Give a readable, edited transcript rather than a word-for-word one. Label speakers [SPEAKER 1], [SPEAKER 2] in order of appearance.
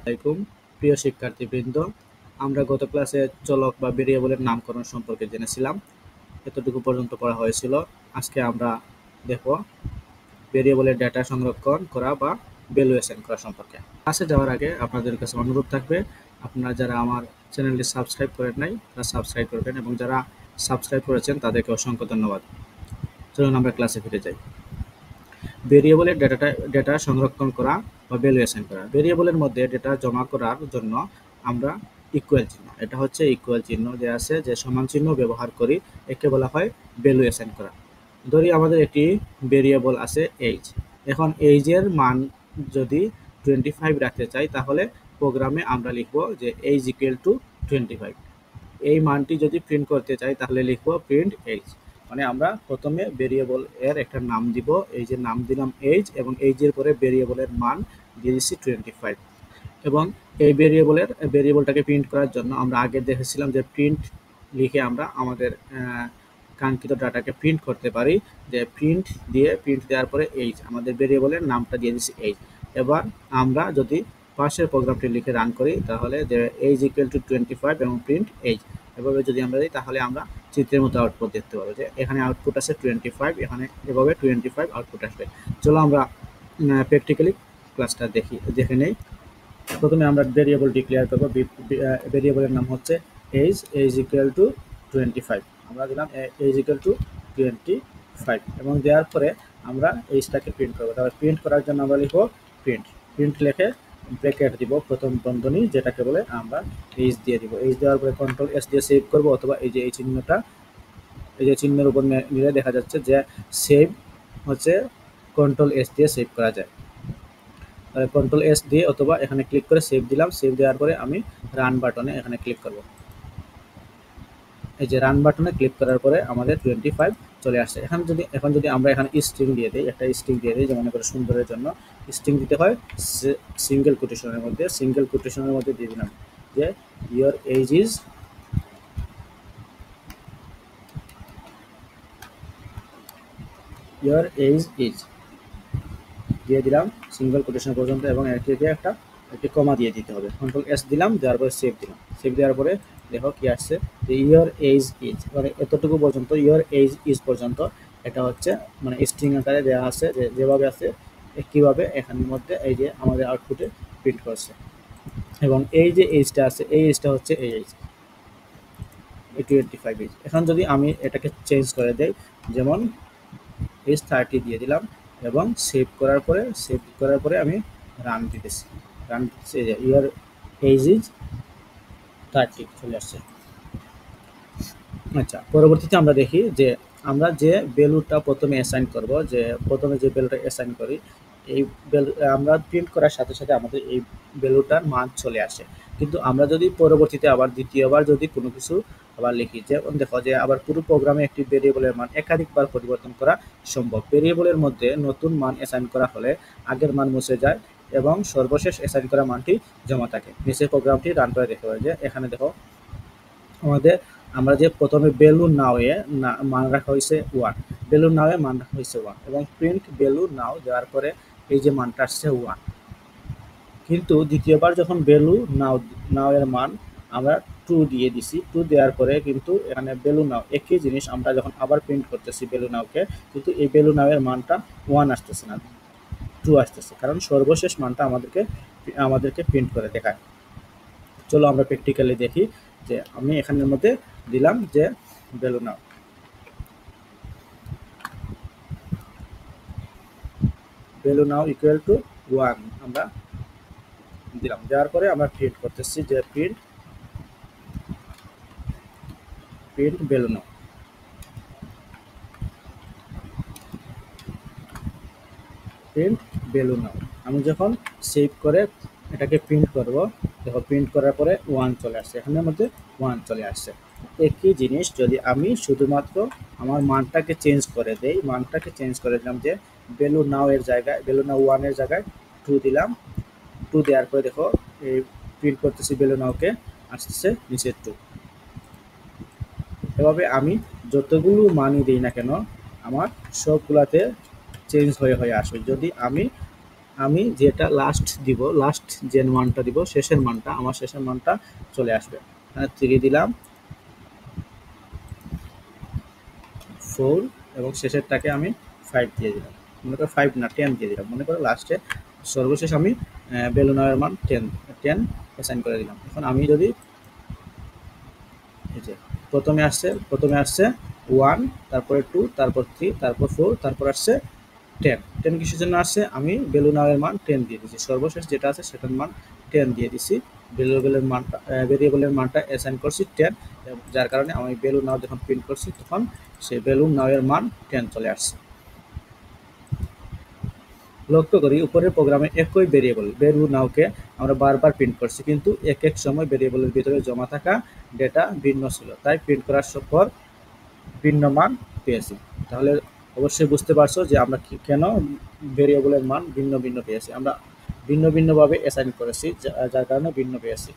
[SPEAKER 1] আলাইকুম প্রিয় শিক্ষার্থীবৃন্দ, আমরা গত ক্লাসে চলক বা ভেরিয়েবলের নামকরণ সম্পর্কে জেনেছিলাম। এতটুকু পর্যন্ত পড়া হয়েছিল। আজকে আমরা দেখব ভেরিয়েবলের ডেটা সংরক্ষণ করা বা ভ্যালুয়েশন করা সম্পর্কে। ক্লাসে যাওয়ার আগে আপনাদের কাছে অনুরোধ থাকবে, আপনারা যারা আমার চ্যানেলটি সাবস্ক্রাইব করেন নাই তারা সাবস্ক্রাইব করবেন, এবং যারা সাবস্ক্রাইব করেছেন তাদেরকে অসংখ্য ধন্যবাদ। চলুন আমরা ক্লাসে ফিরে যাই। ভেরিয়েবলের ডেটা সংরক্ষণ করা বা ভ্যালুয়েশন করা। ভেরিয়েবলের মধ্যে ডেটা জমা করার জন্য আমরা ইকুয়াল চিহ্ন, এটা হচ্ছে ইকুয়াল চিহ্ন যে আছে, যে সমান চিহ্ন ব্যবহার করি, একে বলা হয় ভ্যালুয়েশন করা। ধরি আমাদের একটি ভেরিয়েবল আছে এইজ। এখন এইজের মান যদি 25 রাখতে চাই, তাহলে প্রোগ্রামে আমরা লিখব যে এইজ ইকুয়াল টু 25। এই মানটি যদি প্রিন্ট করতে চাই তাহলে লিখব প্রিন্ট এইজ। মানে আমরা প্রথমে ভেরিয়েবল এর একটা নাম দিব, এই যে নাম দিলাম এইজ, এবং এইজের পরে ভেরিয়েবলের মান দিয়ে দিচ্ছি 25। এবং এই ভেরিয়েবলটাকে প্রিন্ট করার জন্য আমরা আগে দেখেছিলাম যে প্রিন্ট লিখে আমরা আমাদের কাঙ্ক্ষিত ডাটাকে প্রিন্ট করতে পারি। যে প্রিন্ট দেওয়ার পরে এইজ, আমাদের ভেরিয়েবলের নামটা দিয়ে দিচ্ছি এইজ। এবার আমরা যদি পাশের প্রোগ্রামটি লিখে রান করি, তাহলে যে এইজ ইকুয়াল টু 25 এবং প্রিন্ট এইজ, এভাবে যদি আমরা দিই তাহলে আমরা চিত্রের মতো আউটপুট দেখতে পাবো। যে এখানে আউটপুট আছে 25, এখানে এভাবে 25 আউটপুট আসবে। চলো আমরা প্র্যাকটিক্যালি ক্লাসটা দেখে নেই। প্রথমে আমরা ভেরিয়েবল ডিক্লেয়ার করব। ভেরিয়েবলের নাম হচ্ছে এইজ ইকুয়াল টু 25। আমরা দিলাম এইজ ইকুয়াল টু 25, এবং দেওয়ার পরে আমরা এইজটাকে প্রিন্ট করবো। তারপর প্রিন্ট করার জন্য আমরা লিখবো প্রিন্ট লিখে ব্র্যাকেট দিব প্রথম বন্ধনী, যেটাকে বলে আমরা এইজ দিয়ে দিব। এইজ দেওয়ার পরে কন্ট্রোল এস দিয়ে সেভ করব, অথবা এই যে এই চিহ্নটা, এই যে চিহ্নের উপর নিলে দেখা যাচ্ছে যে সেভ হচ্ছে কন্ট্রোল এস দিয়ে সেভ করা যায়। কন্ট্রোল এস দিয়ে অথবা এখানে ক্লিক করে সেভ দিলাম। সেভ দেওয়ার পরে আমি রান বাটনে এখানে ক্লিক করব। এই যে রান বাটনে ক্লিক করার পরে আমাদের 25 চলে আসছে। এখন যদি আমরা এখানে স্ট্রিং দিয়ে দিই, একটা স্ট্রিং দিয়ে দিই, যেমন করে সুন্দরের জন্য স্ট্রিং দিতে হয় সিঙ্গেল কোটেশনের মধ্যে দিয়ে দিলাম যে ইয়োর এজ ইজ দিয়ে দিলাম সিঙ্গেল কোটেশন পর্যন্ত, এবং একে একটি কমা দিয়ে দিতে হবে। কন্ট্রোল এস দিলাম, দেওয়ার পরে সেভ দিলাম। সেভ দেওয়ার পরে দেখো কি আসছে, যে ইয়োর এজ ইজ, মানে এতটুকু পর্যন্ত ইয়োর এজ ইজ পর্যন্ত এটা হচ্ছে মানে স্ট্রিং আকারে দেওয়া আছে, যেভাবে আছে একইভাবে এখানের মধ্যে এই যে আমাদের আউটপুটে প্রিন্ট করছে। এবং এই যে এইজটা আছে, এই এইজটা হচ্ছে এই এইজ, এই 25 এইজ। এখন যদি আমি এটাকে চেঞ্জ করে দেই, যেমন এইজ 30 দিয়ে দিলাম, এবং সেভ করার পরে আমি রান দিতেছি। ইয়ার এইজ ইজ 30 চলে আসছে। আচ্ছা, পরবর্তীতে আমরা দেখি যে আমরা যে ভ্যালুটা প্রথমে অ্যাসাইন করব, যে প্রথমে যে ভ্যালুটা অ্যাসাইন করি, এই আমরা প্রিন্ট করার সাথে সাথে আমাদের এই ভ্যালুটার মান চলে আসে। কিন্তু আমরা যদি পরবর্তীতে আবার দ্বিতীয়বার যদি কোনো কিছু আবার লিখি, যেমন দেখো যে আবার পুরো প্রোগ্রামে একটি ভেরিয়েবলের মান একাধিকবার পরিবর্তন করা সম্ভব। ভেরিয়েবলের মধ্যে নতুন মান অ্যাসাইন করা হলে আগের মান মুছে যায় এবং সর্বশেষ অ্যাসাইন করা মানটি জমা থাকে। নিচে প্রোগ্রামটি রান করে দেখতে পাই যে এখানে দেখো আমরা যে প্রথমে ভ্যালু নাও এ মান রাখা হয়েছে 1, ভ্যালু নাও এ মান রাখা হয়েছে 1, এবং প্রিন্ট ভ্যালু নাও দেওয়ার পরে এই যে মানটা আসছে 1। কিন্তু দ্বিতীয়বার যখন ভ্যালু নাও এর মান আমরা 2 দিয়ে দিছি, 2 দেওয়ার পরে কিন্তু এখানে ভ্যালু নাও একই জিনিস আমরা যখন আবার প্রিন্ট করতেছি ভ্যালু নাওকে, কিন্তু এই ভ্যালু নাও এর মানটা 1 আসতেছে না, 2 আসতেছে, কারণ সর্বশেষ মানটা আমাদেরকে প্রিন্ট করে দেখায়। চলো আমরা প্র্যাকটিক্যালি দেখি। যে আমি এখানের মধ্যে দিলাম যে ভ্যালু নাও ইকুয়াল টু 1 আমরা দিলাম। দেওয়ার পরে আমরা প্রিন্ট করতেছি যে প্রিন্ট ভ্যালু নাও। আমি যখন সেভ করে এটাকে প্রিন্ট করব, দেখো প্রিন্ট করার পরে 1 চলে আসছে, এখানের মধ্যে 1 চলে আসছে। একই জিনিস যদি আমি শুধুমাত্র আমার মানটাকে চেঞ্জ করে দেই, দিলাম যে ভ্যালু নাও 1 এর জায়গায় 2 দিলাম। 2 দেওয়ার পরে দেখো এই প্রিন্ট করতেছি ভ্যালু নাওকে, আসতেছে নিচে 2। এভাবে আমি যতগুলো মানই দিই না কেন আমার সবগুলাতে চেঞ্জ হয়ে আসবে। যদি আমি আমি যেটা লাস্ট দিব, লাস্ট যে মানটা দিব, শেষের মানটা, আমার শেষের মানটা চলে আসবে। এখানে 3 দিলাম, 4 এবং শেষেরটাকে আমি 5 দিয়ে দিলাম। মনে করো 5 না 10 দিয়ে দিলাম। মনে করো লাস্টে সর্বশেষ আমি ভ্যালু নামের মান 10 অ্যাসাইন করে দিলাম। এখন আমি যদি এই যে প্রথমে আসছে 1, তারপরে 2, তারপর 3, তারপর 4, তারপর আসছে 10 কিসের জন্য আসছে? আমি ভ্যালু নামের মান 10 দিয়ে দিচ্ছি। সর্বশেষ যেটা আছে সেটার মান 10 দিয়ে দিচ্ছি। ভেরিয়েবলের মানটা অ্যাসাইন করছি 10, যার কারণে আমি ভ্যালু নাও যখন প্রিন্ট করছি তখন সেই ভ্যালু নামের মান 10 চলে আসছে। লক্ষ্য করি উপরের প্রোগ্রামে একই ভ্যালু নাওকে আমরা বারবার প্রিন্ট করছি, কিন্তু এক এক সময় ভেরিয়েবলের ভিতরে জমা থাকা ডেটা ভিন্ন ছিল, তাই প্রিন্ট করার পর ভিন্ন মান পেয়েছি। তাহলে অবশ্যই বুঝতে পারছো যে আমরা কেন ভেরিয়েবলের মান ভিন্ন ভিন্ন পেয়েছি। আমরা ভিন্ন ভিন্নভাবে অ্যাসাইন করেছি, যার কারণে ভিন্ন পেয়েছি।